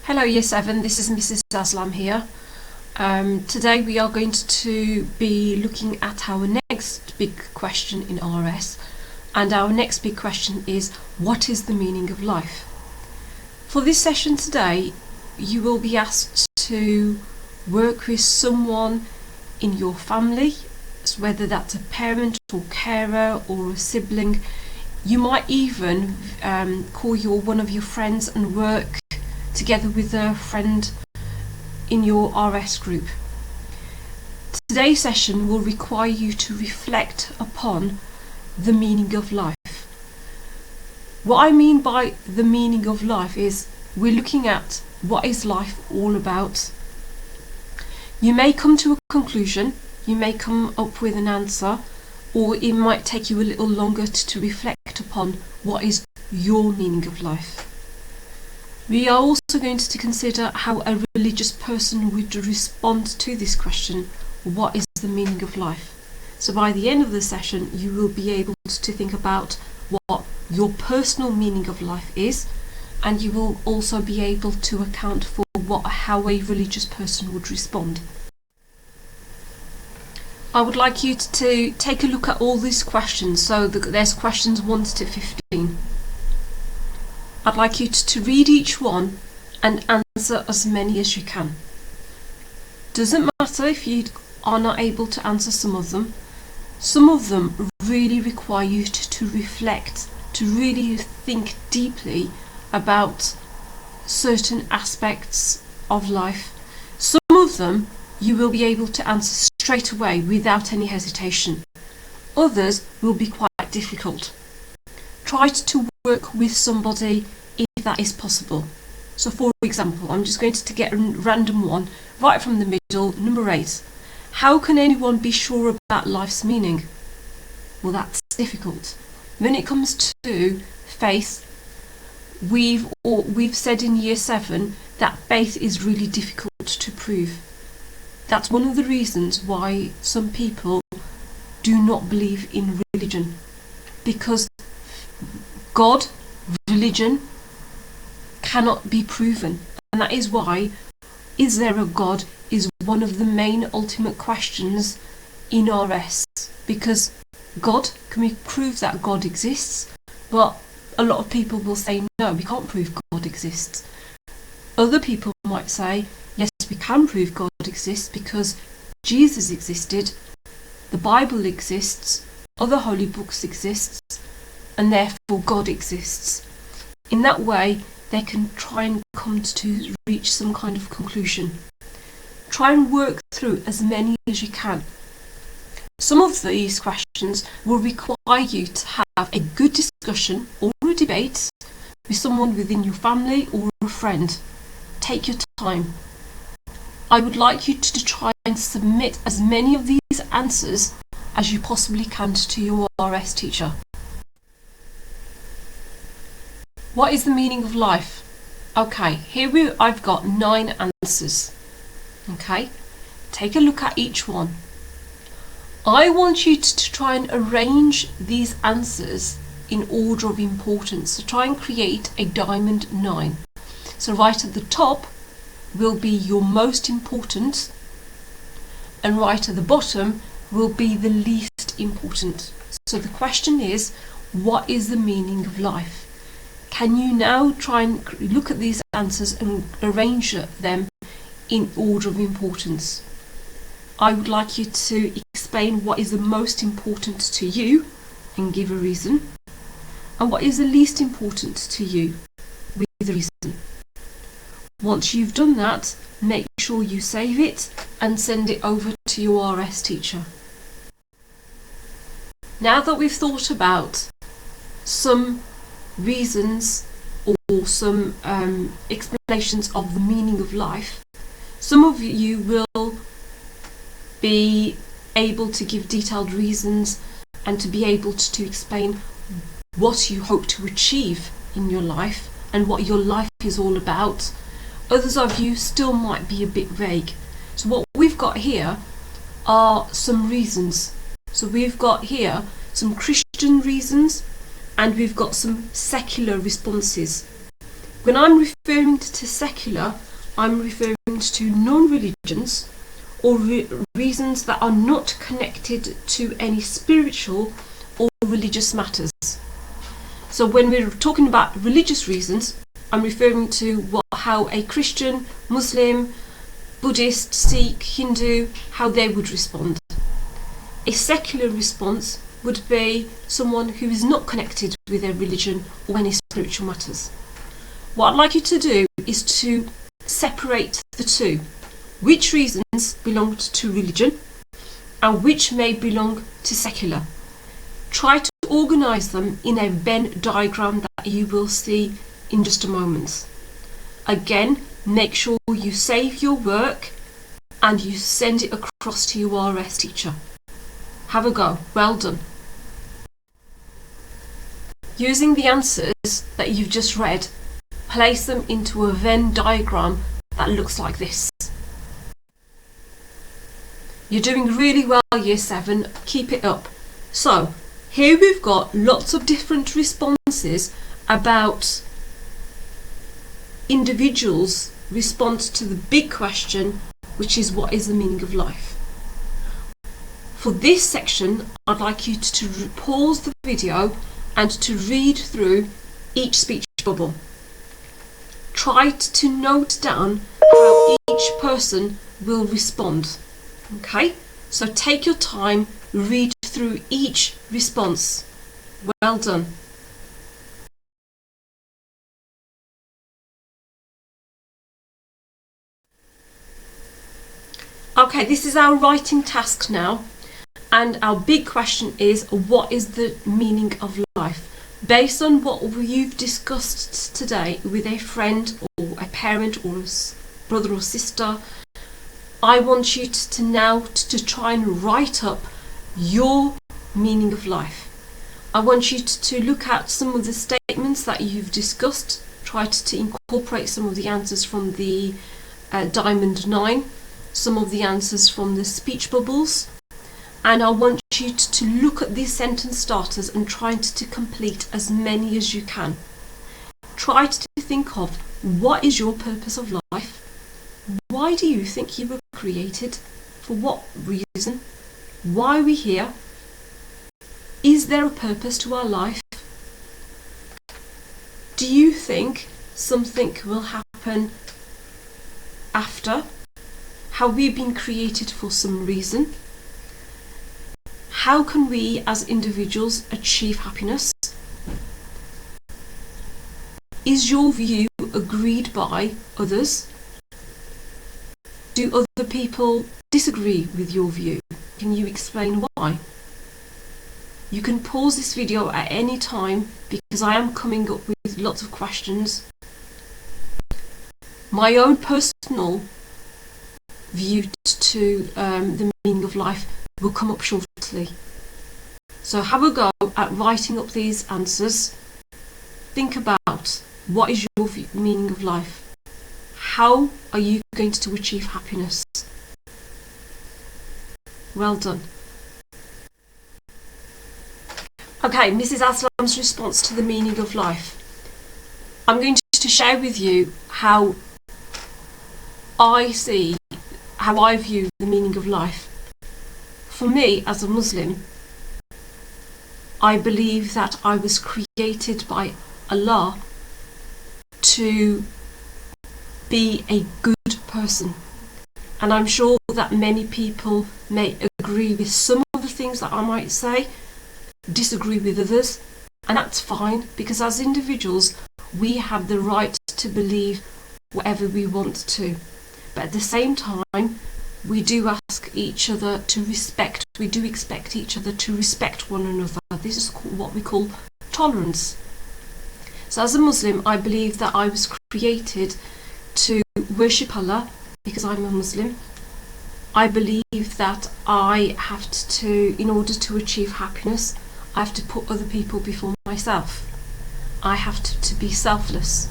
Hello Year 7, this is Mrs. Aslam here. Today we are going to be looking at our next big question in RS, and our next big question is, what is the meaning of life? For this session today, you will be asked to work with someone in your family, whether that's a parent or carer or a sibling. You might even call one of your friends and work together with a friend in your RS group. Today's session will require you to reflect upon the meaning of life. What I mean by the meaning of life is we're looking at what is life all about. You may come to a conclusion, you may come up with an answer, or it might take you a little longer to reflect upon what is your meaning of life. We are also going to consider how a religious person would respond to this question, what is the meaning of life? So by the end of the session, you will be able to think about what your personal meaning of life is, and you will also be able to account for how a religious person would respond. I would like you to take a look at all these questions. So there's questions 1 to 15. I'd like you to read each one and answer as many as you can. Doesn't matter if you are not able to answer some of them. Some of them really require you to reflect, to really think deeply about certain aspects of life. Some of them you will be able to answer straight away without any hesitation. Others will be quite difficult. Try to work with somebody if that is possible. So for example, I'm just going to get a random one right from the middle, number 8. How can anyone be sure about life's meaning? Well, that's difficult. When it comes to faith, we've said in Year 7 that faith is really difficult to prove. That's one of the reasons why some people do not believe in religion, because God, religion, cannot be proven. And that is why, is there a God, is one of the main ultimate questions in RS. Because God, can we prove that God exists? But a lot of people will say, no, we can't prove God exists. Other people might say, yes, we can prove God exists because Jesus existed, the Bible exists, other holy books exist, and therefore God exists. In that way, they can try and come to reach some kind of conclusion. Try and work through as many as you can. Some of these questions will require you to have a good discussion or a debate with someone within your family or a friend. Take your time. I would like you to try and submit as many of these answers as you possibly can to your RS teacher. What is the meaning of life? Okay, I've got 9 answers. Okay, take a look at each one. I want you to try and arrange these answers in order of importance. So try and create a diamond 9. So right at the top will be your most important, and right at the bottom will be the least important. So the question is, what is the meaning of life? Can you now try and look at these answers and arrange them in order of importance? I would like you to explain what is the most important to you and give a reason, and what is the least important to you with a reason. Once you've done that, make sure you save it and send it over to your RS teacher. Now that we've thought about some reasons or some explanations of the meaning of life, some of you will be able to give detailed reasons and to be able to explain what you hope to achieve in your life and what your life is all about. Others of you still might be a bit vague. So what we've got here are some reasons. So we've got here some Christian reasons, and we've got some secular responses. When I'm referring to secular, I'm referring to non-religions or reasons that are not connected to any spiritual or religious matters. So when we're talking about religious reasons, I'm referring to how a Christian, Muslim, Buddhist, Sikh, Hindu, how they would respond. A secular response would be someone who is not connected with their religion or any spiritual matters. What I'd like you to do is to separate the two. Which reasons belong to religion and which may belong to secular. Try to organise them in a Venn diagram that you will see in just a moment. Again, make sure you save your work and you send it across to your RS teacher. Have a go. Well done. Using the answers that you've just read, place them into a Venn diagram that looks like this. You're doing really well, Year 7. Keep it up. So, here we've got lots of different responses about individuals' response to the big question, which is what is the meaning of life? For this section, I'd like you to pause the video and to read through each speech bubble. Try to note down how each person will respond. Okay, so take your time, read through each response. Well done. Okay, this is our writing task now, and our big question is, what is the meaning of life? Based on what you've discussed today with a friend or a parent or a brother or sister, I want you to now to try and write up your meaning of life. I want you to look at some of the statements that you've discussed, try to incorporate some of the answers from the Diamond 9, some of the answers from the speech bubbles, and I want you to look at these sentence starters and try to complete as many as you can. Try to think of, what is your purpose of life? Why do you think you were created? For what reason? Why are we here? Is there a purpose to our life? Do you think something will happen after? Have we been created for some reason? How can we as individuals achieve happiness? Is your view agreed by others? Do other people disagree with your view? Can you explain why? You can pause this video at any time because I am coming up with lots of questions. My own personal view to the meaning of life will come up shortly. So have a go at writing up these answers. Think about, what is your meaning of life? How are you going to achieve happiness? Well done. Okay, Mrs. Aslam's response to the meaning of life. I'm going to share with you how I view the meaning of life. For me, as a Muslim, I believe that I was created by Allah to be a good person. And I'm sure that many people may agree with some of the things that I might say, disagree with others, and that's fine, because as individuals we have the right to believe whatever we want to. But at the same time, we do ask each other to respect, we do expect each other to respect one another. This is what we call tolerance. So as a Muslim, I believe that I was created to worship Allah because I'm a Muslim. I believe that I have to, in order to achieve happiness, I have to put other people before myself. I have to be selfless.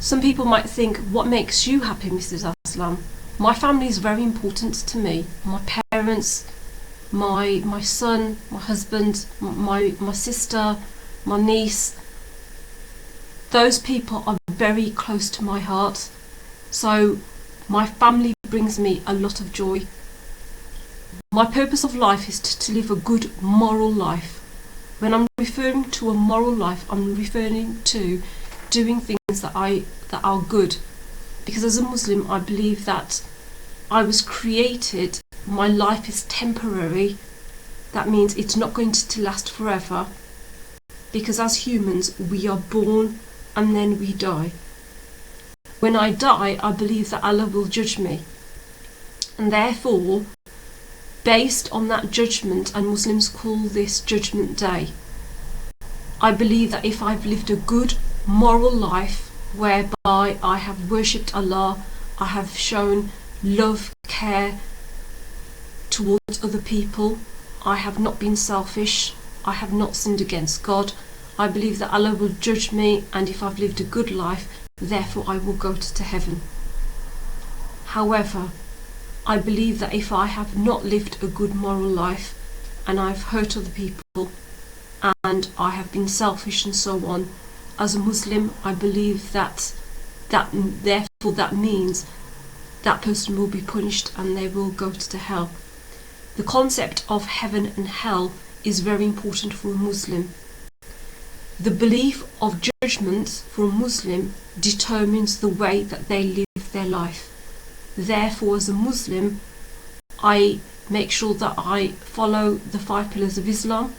Some people might think, what makes you happy, Mrs. Aslam? My family is very important to me. My parents, my son, my husband, my sister, my niece. Those people are very close to my heart. So my family brings me a lot of joy. My purpose of life is to live a good moral life. When I'm referring to a moral life, I'm referring to doing things that are good. Because as a Muslim, I believe that I was created, my life is temporary. That means it's not going to last forever. Because as humans, we are born and then we die. When I die, I believe that Allah will judge me. And therefore, based on that judgment, and Muslims call this Judgment Day, I believe that if I've lived a good moral life, whereby I have worshipped Allah, I have shown love, care towards other people, I have not been selfish, I have not sinned against God, I believe that Allah will judge me, and if I've lived a good life, therefore I will go to heaven. However, I believe that if I have not lived a good moral life, and I've hurt other people, and I have been selfish and so on, as a Muslim, I believe that therefore that means that person will be punished and they will go to hell. The concept of heaven and hell is very important for a Muslim. The belief of judgment for a Muslim determines the way that they live their life. Therefore, as a Muslim, I make sure that I follow the 5 pillars of Islam,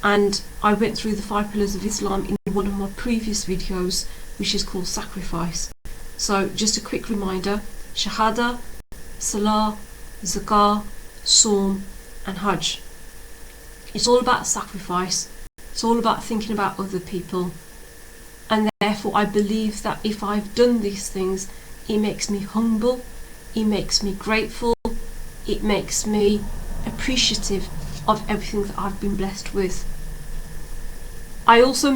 and I went through the 5 pillars of Islam in one of my previous videos, which is called Sacrifice. So just a quick reminder: Shahada, Salah, Zakah, Saum and Hajj. It's all about sacrifice. It's all about thinking about other people. And therefore I believe that if I've done these things, it makes me humble, it makes me grateful, it makes me appreciative of everything that I've been blessed with. I also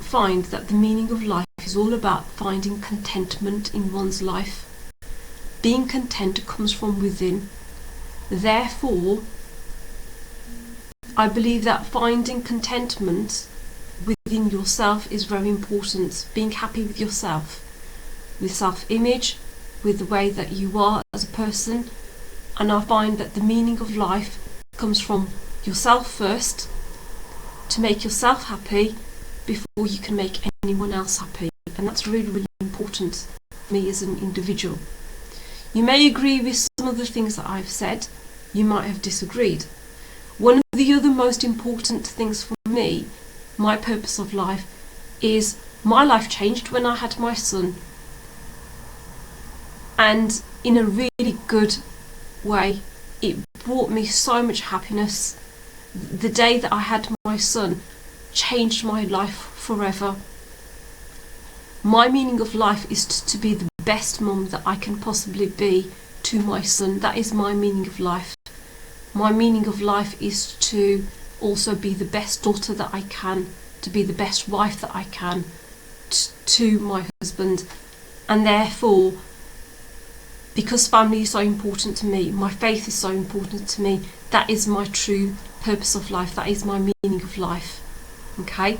find that the meaning of life is all about finding contentment in one's life. Being content comes from within. Therefore, I believe that finding contentment within yourself is very important. Being happy with yourself, with self-image, with the way that you are as a person. And I find that the meaning of life comes from yourself first, to make yourself happy before you can make anyone else happy. And that's really, really important for me as an individual. You may agree with some of the things that I've said, you might have disagreed. One of the other most important things for me, my purpose of life, is my life changed when I had my son. And in a really good way. It brought me so much happiness. The day that I had my son changed my life forever. My meaning of life is to be the best mum that I can possibly be to my son. That is my meaning of life. My meaning of life is to also be the best daughter that I can, to be the best wife that I can to my husband. And therefore, because family is so important to me, my faith is so important to me, that is my true purpose of life, that is my meaning of life. Okay?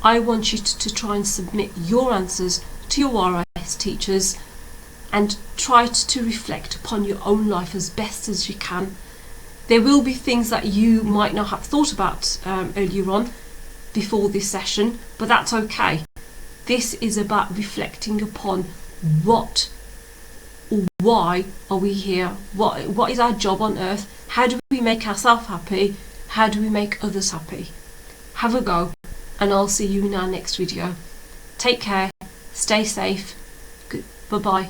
I want you to try and submit your answers to your RIS teachers and try to reflect upon your own life as best as you can. There will be things that you might not have thought about earlier on before this session, but that's okay. This is about reflecting upon what or why are we here? What is our job on earth? How do we make ourselves happy? How do we make others happy? Have a go, and I'll see you in our next video. Take care, stay safe, bye bye.